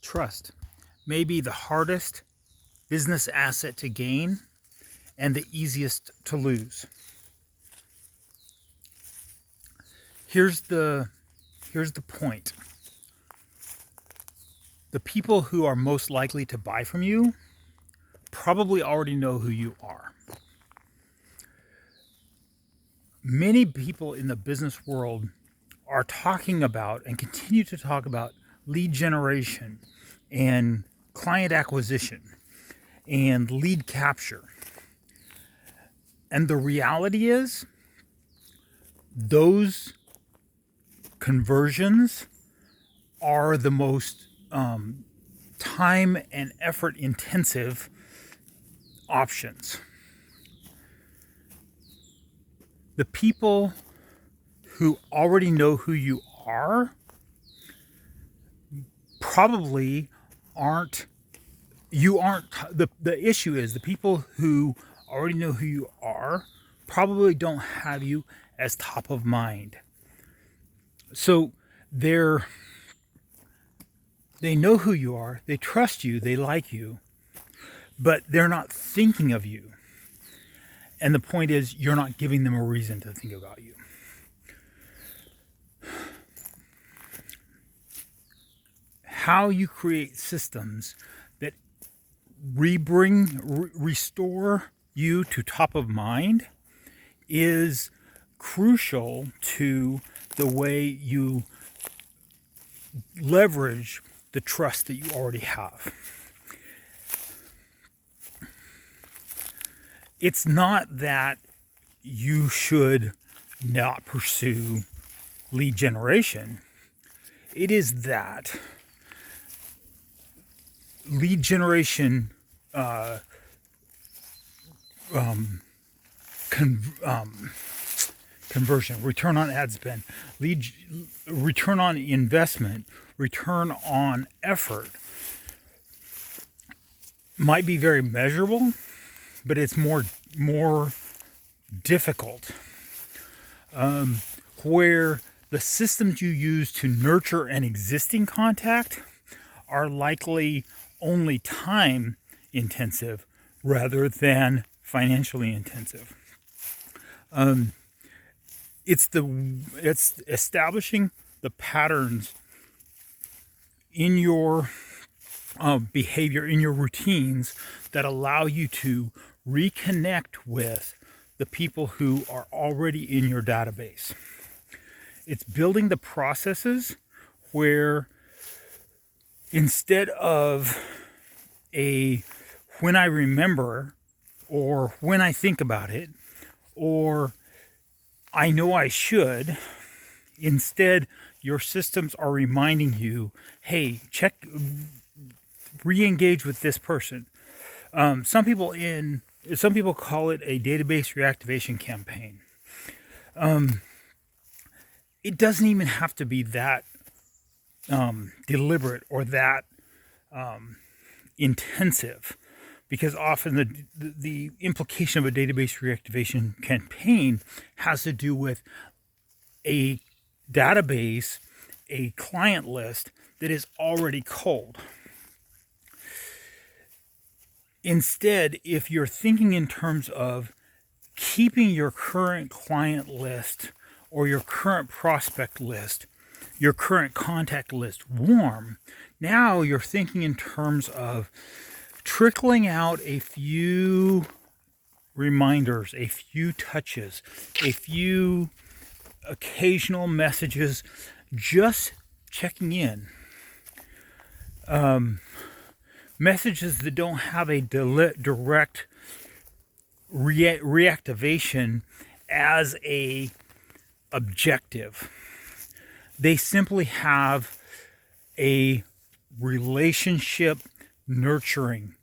Trust may be the hardest business asset to gain and the easiest to lose. Here's the point. The people who are most likely to buy from you probably already know who you are. Many people in the business world are talking about and continue to talk about lead generation and client acquisition and lead capture. And the reality is, those conversions are the most time and effort intensive options. The people who already know who you are probably aren't the issue is the people who already know who you are probably don't have you as top of mind. So they know who you are, they trust you, they like you, but they're not thinking of you. And the point is, you're not giving them a reason to think about you. How you create systems that restore you to top of mind is crucial to the way you leverage the trust that you already have. It's not that you should not pursue lead generation. It is that lead generation conversion, return on ad spend, return on investment, return on effort might be very measurable, but it's more difficult. Where the systems you use to nurture an existing contact are likely only time intensive rather than financially intensive. It's establishing the patterns in your behavior, in your routines, that allow you to reconnect with the people who are already in your database. It's building the processes where instead of a when I remember, or when I think about it, or I know I should, instead your systems are reminding you, hey, re-engage with this person. Some people call it a database reactivation campaign. It doesn't even have to be that deliberate or that intensive, because often the implication of a database reactivation campaign has to do with a database, a client list that is already cold. Instead, if you're thinking in terms of keeping your current client list or your current prospect list, your current contact list warm, now you're thinking in terms of trickling out a few reminders, a few touches, a few occasional messages, just checking in. Messages that don't have a direct reactivation as a objective. They simply have a relationship nurturing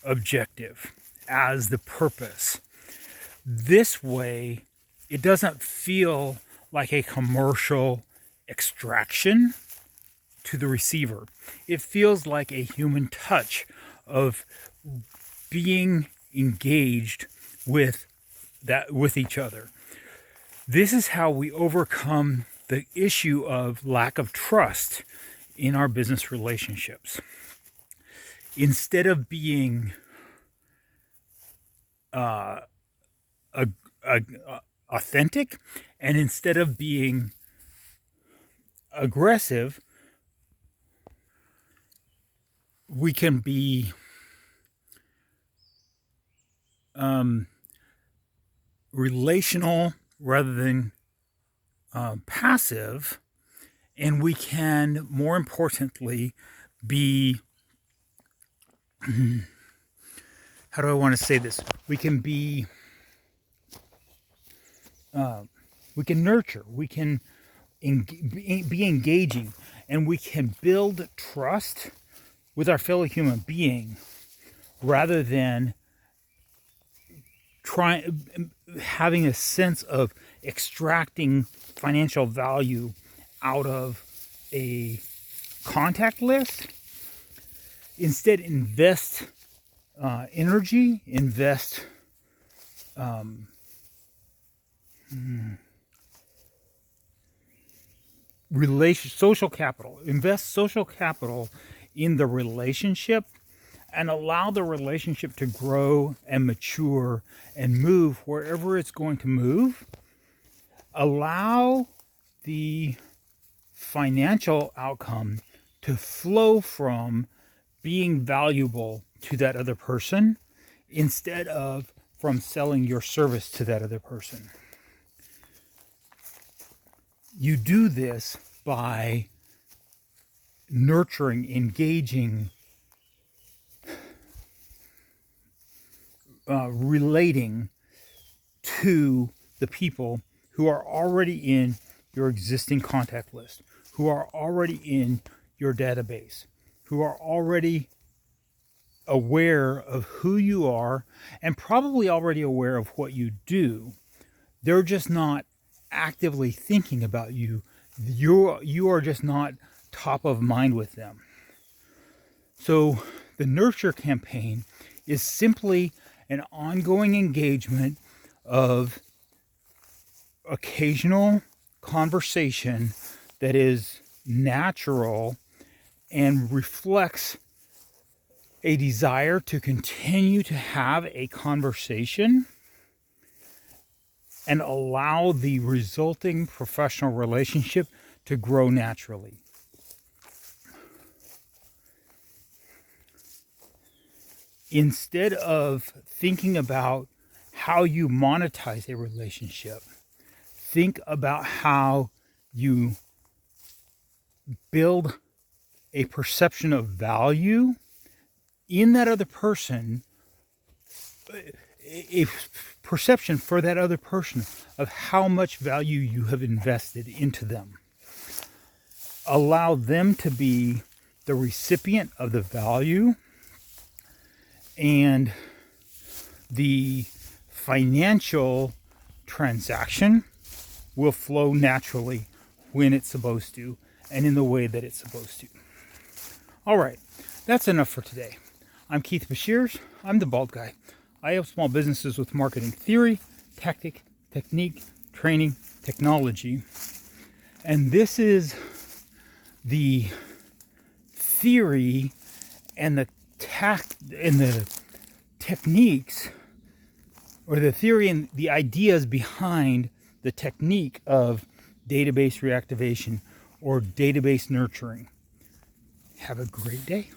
objective as the purpose. This way, it doesn't feel like a commercial extraction to the receiver. It feels like a human touch of being engaged with each other. This is how we overcome the issue of lack of trust in our business relationships. Instead of being authentic, and instead of being aggressive, we can be relational rather than passive, and we can, more importantly, be how do I want to say this? We can be we can nurture, we can be engaging, and we can build trust with our fellow human being rather than having a sense of extracting financial value out of a contact list. Instead, invest energy, invest social capital, invest social capital in the relationship, and allow the relationship to grow and mature and move wherever it's going to move. Allow the financial outcome to flow from being valuable to that other person instead of from selling your service to that other person. You do this by nurturing, engaging, relating to the people who are already in your existing contact list, who are already in your database, who are already aware of who you are and probably already aware of what you do. They're just not actively thinking about you. You are just not top of mind with them. So the nurture campaign is simply an ongoing engagement of occasional conversation that is natural and reflects a desire to continue to have a conversation and allow the resulting professional relationship to grow naturally. Instead of thinking about how you monetize a relationship, think about how you build a perception of value in that other person, a perception for that other person of how much value you have invested into them. Allow them to be the recipient of the value, and the financial transaction will flow naturally when it's supposed to and in the way that it's supposed to. All right, that's enough for today. I'm Keith Beshears. I'm the Bald Guy. I help small businesses with marketing theory, tactic, technique, training, technology. And this is the theory and the techniques, or the theory and the ideas behind the technique of database reactivation or database nurturing. Have a great day.